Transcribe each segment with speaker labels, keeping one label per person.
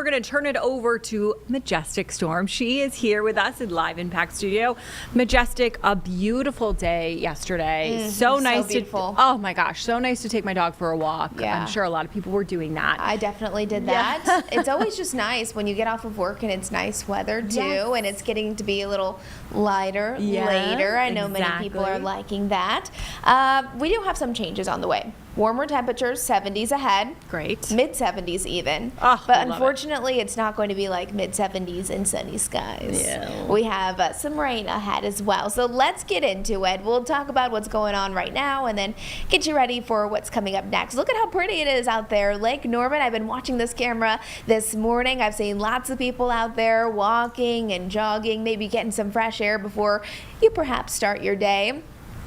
Speaker 1: We're going to turn it over to Majestic Storm. She is here with us in live Impact Studio. Majestic, a beautiful day yesterday. So nice
Speaker 2: beautiful.
Speaker 1: Oh my gosh, so nice to take my dog for a walk.
Speaker 2: Yeah.
Speaker 1: I'm sure a lot of people were doing that.
Speaker 2: I definitely did that.
Speaker 1: Yeah.
Speaker 2: It's always just nice when you get off of work and it's nice weather too,
Speaker 1: Yes.
Speaker 2: and it's getting to be a little lighter
Speaker 1: Yeah,
Speaker 2: later. I know many people are
Speaker 1: exactly.
Speaker 2: liking that. We do have some changes on the way. Warmer temperatures, 70s ahead.
Speaker 1: Great.
Speaker 2: Mid 70s even.
Speaker 1: Oh,
Speaker 2: but
Speaker 1: I love it.
Speaker 2: unfortunately, it's not going to be like mid 70s and sunny skies.
Speaker 1: Yeah.
Speaker 2: We have some rain ahead as well. So let's get into it. We'll talk about what's going on right now and then get you ready for what's coming up next. Look at how pretty it is out there. Lake Norman, I've been watching this camera this morning. I've seen lots of people out there walking and jogging, maybe getting some fresh air before you perhaps start your day.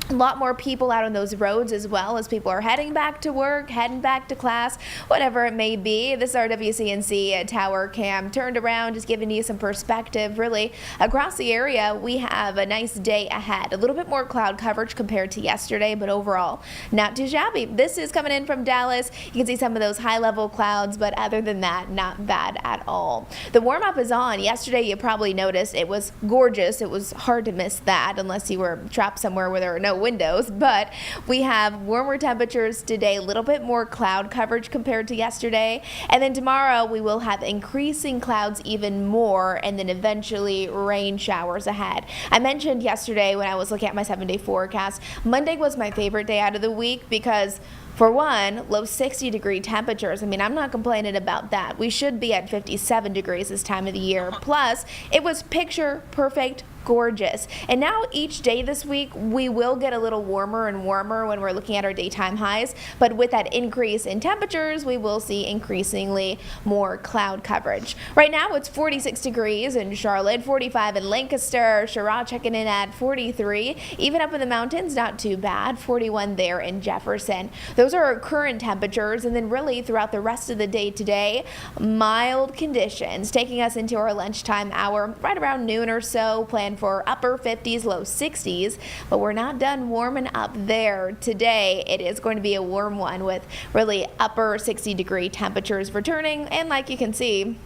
Speaker 2: A lot more people out on those roads as well as people are heading back to work, heading back to class, whatever it may be. This is our WCNC tower cam turned around, just giving you some perspective. Really, across the area, we have a nice day ahead. A little bit more cloud coverage compared to yesterday, but overall, not too shabby. This is coming in from Dallas. You can see some of those high-level clouds, but other than that, not bad at all. The warm-up is on. Yesterday, you probably noticed it was gorgeous. It was hard to miss that unless you were trapped somewhere where there are no windows, but we have warmer temperatures today, a little bit more cloud coverage compared to yesterday, and then tomorrow we will have increasing clouds even more, and then eventually rain showers ahead. I mentioned yesterday when I was looking at my 7-day forecast, Monday was my favorite day out of the week because for one, low 60-degree temperatures. I mean, I'm not complaining about that. We should be at 57 degrees this time of the year. Plus, it was picture perfect, gorgeous. And now each day this week, we will get a little warmer and warmer when we're looking at our daytime highs. But with that increase in temperatures, we will see increasingly more cloud coverage. Right now, it's 46 degrees in Charlotte, 45 in Lancaster, Sherrod checking in at 43. Even up in the mountains, not too bad, 41 there in Jefferson. Those are our current temperatures, and then really throughout the rest of the day today, mild conditions taking us into our lunchtime hour right around noon or so. Plan for upper 50s, low 60s, but we're not done warming up there today. It is going to be a warm one with really upper 60-degree temperatures returning, and like you can see,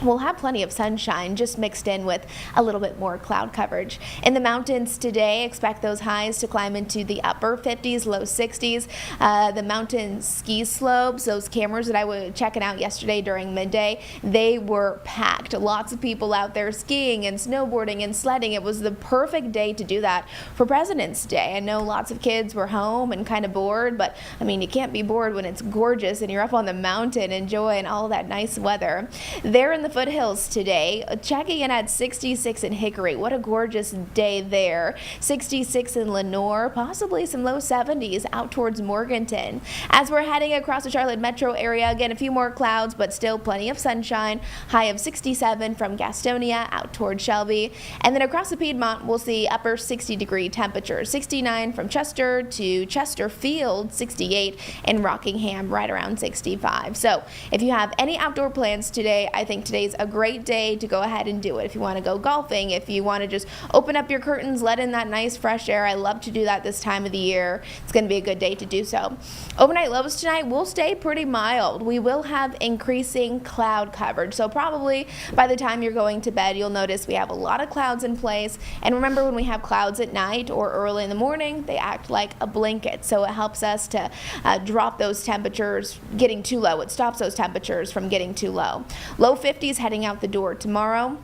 Speaker 2: we'll have plenty of sunshine just mixed in with a little bit more cloud coverage. In the mountains today, expect those highs to climb into the upper 50s, low 60s. The mountain ski slopes, those cameras that I was checking out yesterday during midday, they were packed. Lots of people out there skiing and snowboarding and sledding. It was the perfect day to do that for President's Day. I know lots of kids were home and kind of bored, but I mean, you can't be bored when it's gorgeous and you're up on the mountain enjoying all that nice weather. There in the foothills today, checking in at 66 in Hickory. What a gorgeous day there. 66 in Lenoir, possibly some low 70s out towards Morganton. As we're heading across the Charlotte metro area, again, a few more clouds, but still plenty of sunshine. High of 67 from Gastonia out towards Shelby. And then across the Piedmont, we'll see upper 60-degree temperatures. 69 from Chester to Chesterfield, 68 in Rockingham, right around 65. So if you have any outdoor plans today, I think today's a great day to go ahead and do it. If you want to go golfing, if you want to just open up your curtains, let in that nice fresh air. I love to do that this time of the year. It's going to be a good day to do so. Overnight lows tonight will stay pretty mild. We will have increasing cloud coverage. So probably by the time you're going to bed, you'll notice we have a lot of clouds in place. And remember, when we have clouds at night or early in the morning, they act like a blanket. So it helps us to drop those temperatures getting too low. It stops those temperatures from getting too low. Low 50s heading out the door tomorrow.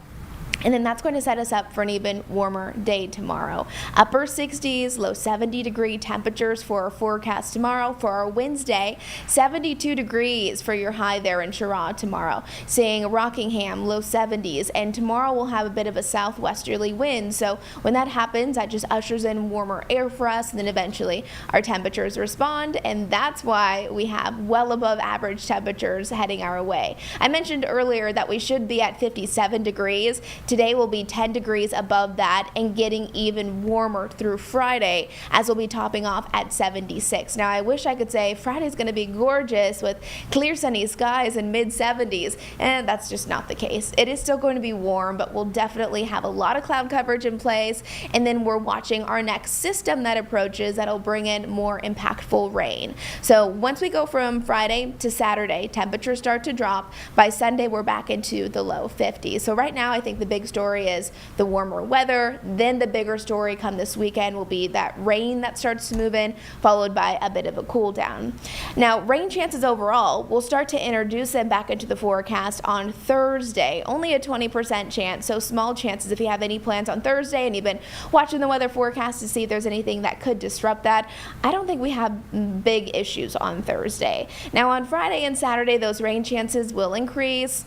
Speaker 2: And then that's going to set us up for an even warmer day tomorrow. Upper 60s, low 70-degree temperatures for our forecast tomorrow. For our Wednesday, 72 degrees for your high there in Sherrod tomorrow. Seeing Rockingham, low 70s. And tomorrow we'll have a bit of a southwesterly wind. So when that happens, that just ushers in warmer air for us. And then eventually our temperatures respond. And that's why we have well above average temperatures heading our way. I mentioned earlier that we should be at 57 degrees. Today will be 10 degrees above that and getting even warmer through Friday, as we'll be topping off at 76. Now, I wish I could say Friday's going to be gorgeous with clear sunny skies and mid-70s, and that's just not the case. It is still going to be warm, but we'll definitely have a lot of cloud coverage in place, and then we're watching our next system that approaches that'll bring in more impactful rain. So once we go from Friday to Saturday, temperatures start to drop. By Sunday, we're back into the low 50s. So right now, I think the big story is the warmer weather. Then the bigger story come this weekend will be that rain that starts to move in, followed by a bit of a cool down. Now, rain chances overall, we'll start to introduce them back into the forecast on Thursday. Only a 20% chance, so small chances if you have any plans on Thursday and you've been watching the weather forecast to see if there's anything that could disrupt that. I don't think we have big issues on Thursday. Now, on Friday and Saturday, those rain chances will increase.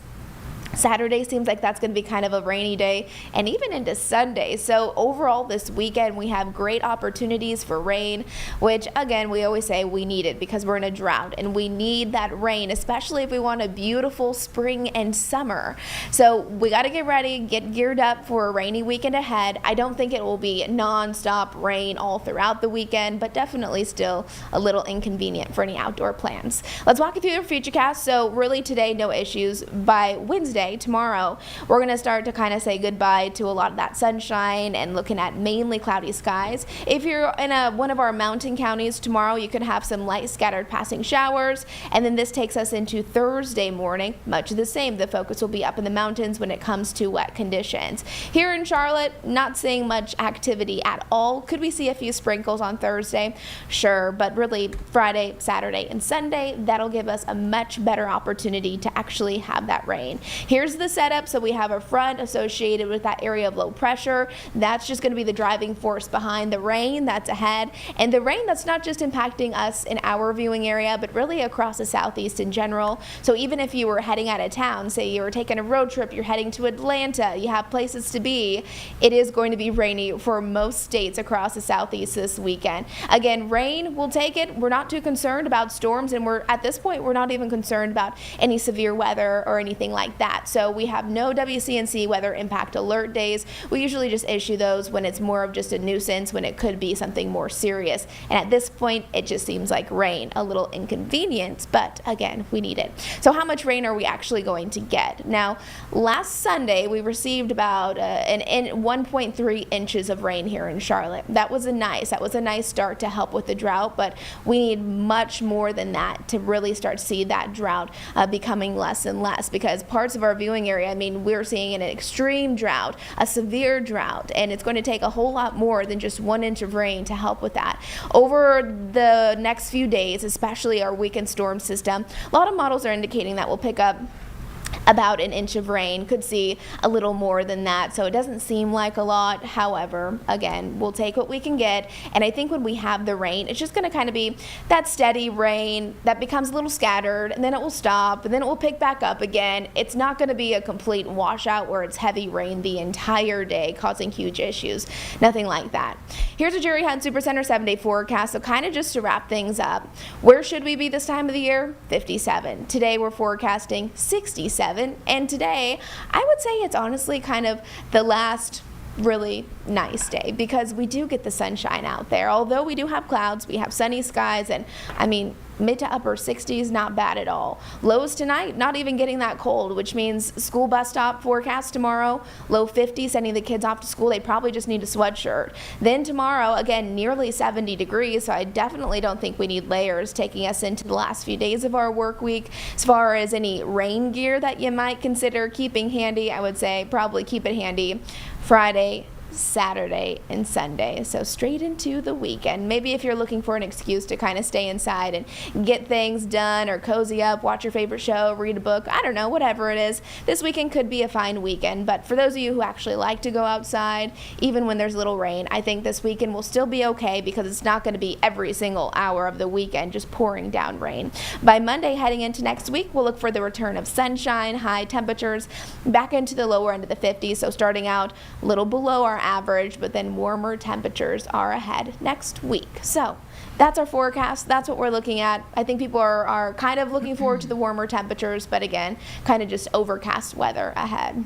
Speaker 2: Saturday seems like that's going to be kind of a rainy day, and even into Sunday. So overall this weekend we have great opportunities for rain, which again we always say we need it because we're in a drought and we need that rain, especially if we want a beautiful spring and summer. So we got to get ready, get geared up for a rainy weekend ahead. I don't think it will be non-stop rain all throughout the weekend, but definitely still a little inconvenient for any outdoor plans. Let's walk you through the futurecast. So really today, no issues. By Wednesday, tomorrow, we're going to start to kind of say goodbye to a lot of that sunshine and looking at mainly cloudy skies. If you're in one of our mountain counties tomorrow, you could have some light scattered passing showers, and then this takes us into Thursday morning, much the same. The focus will be up in the mountains when it comes to wet conditions. Here in Charlotte, not seeing much activity at all. Could we see a few sprinkles on Thursday? Sure, but really Friday, Saturday, and Sunday, that'll give us a much better opportunity to actually have that rain. Here's the setup. So we have a front associated with that area of low pressure. That's just going to be the driving force behind the rain that's ahead. And the rain that's not just impacting us in our viewing area, but really across the southeast in general. So even if you were heading out of town, say you were taking a road trip, you're heading to Atlanta, you have places to be, it is going to be rainy for most states across the southeast this weekend. Again, rain, we'll take it. We're not too concerned about storms, and at this point, we're not even concerned about any severe weather or anything like that. So we have no WCNC weather impact alert days. We usually just issue those when it's more of just a nuisance, when it could be something more serious. And at this point, it just seems like rain, a little inconvenience, but again, we need it. So how much rain are we actually going to get? Now, last Sunday, we received about 1.3 inches of rain here in Charlotte. That was a nice start to help with the drought, but we need much more than that to really start to see that drought becoming less and less, because parts of our viewing area, I mean, we're seeing an extreme drought, a severe drought, and it's going to take a whole lot more than just 1 inch of rain to help with that. Over the next few days, especially our weekend storm system, a lot of models are indicating that we'll pick up about an inch of rain, could see a little more than that, so it doesn't seem like a lot. However, again, we'll take what we can get, and I think when we have the rain, it's just going to kind of be that steady rain that becomes a little scattered, and then it will stop, and then it will pick back up again. It's not going to be a complete washout where it's heavy rain the entire day causing huge issues. Nothing like that. Here's a Jerry Hunt Supercenter 7-day forecast. So kind of just to wrap things up, where should we be this time of the year? 57. Today we're forecasting 67. And today, I would say it's honestly kind of the last really nice day, because we do get the sunshine out there. Although we do have clouds, we have sunny skies, and I mean, mid to upper 60s, not bad at all. Lows tonight, not even getting that cold, which means school bus stop forecast tomorrow, low 50s, sending the kids off to school. They probably just need a sweatshirt. Then tomorrow, again, nearly 70 degrees, so I definitely don't think we need layers, taking us into the last few days of our work week. As far as any rain gear that you might consider keeping handy, I would say probably keep it handy Friday, Saturday, and Sunday. So straight into the weekend. Maybe if you're looking for an excuse to kind of stay inside and get things done or cozy up, watch your favorite show, read a book, I don't know, whatever it is, this weekend could be a fine weekend. But for those of you who actually like to go outside, even when there's little rain, I think this weekend will still be okay, because it's not going to be every single hour of the weekend just pouring down rain. By Monday, heading into next week, we'll look for the return of sunshine, high temperatures back into the lower end of the 50s. So starting out a little below our average, but then warmer temperatures are ahead next week. So that's our forecast. That's what we're looking at. I think people are kind of looking forward to the warmer temperatures, but again, kind of just overcast weather ahead.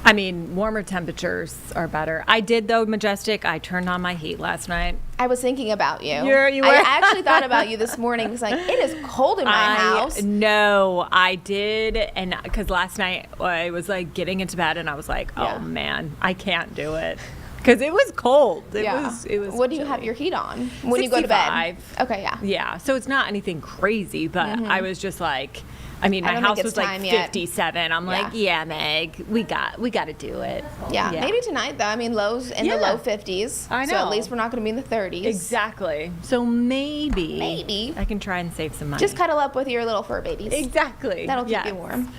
Speaker 1: I mean, warmer temperatures are better. I did, though, Majestic. I turned on my heat last night.
Speaker 2: I was thinking about you.
Speaker 1: You were?
Speaker 2: I actually thought about you this morning because like it is cold in my house.
Speaker 1: No, I did, and because last night I was like getting into bed, and I was like, oh
Speaker 2: Yeah.
Speaker 1: man, I can't do it because it was cold. It was.
Speaker 2: What do you have your heat on when you go to bed?
Speaker 1: 65.
Speaker 2: Okay, yeah.
Speaker 1: Yeah, so it's not anything crazy, but I was just like, I mean,
Speaker 2: I
Speaker 1: my
Speaker 2: don't think
Speaker 1: house
Speaker 2: it's
Speaker 1: was like
Speaker 2: time yet.
Speaker 1: 57. I'm like, yeah, Meg, we got to do it.
Speaker 2: Yeah, maybe tonight though. I mean, lows in the low 50s.
Speaker 1: I know.
Speaker 2: So at least we're not going to be in the 30s.
Speaker 1: Exactly. So maybe
Speaker 2: Maybe.
Speaker 1: I can try and save some money.
Speaker 2: Just cuddle up with your little fur babies.
Speaker 1: Exactly.
Speaker 2: That'll keep
Speaker 1: Yes.
Speaker 2: you warm.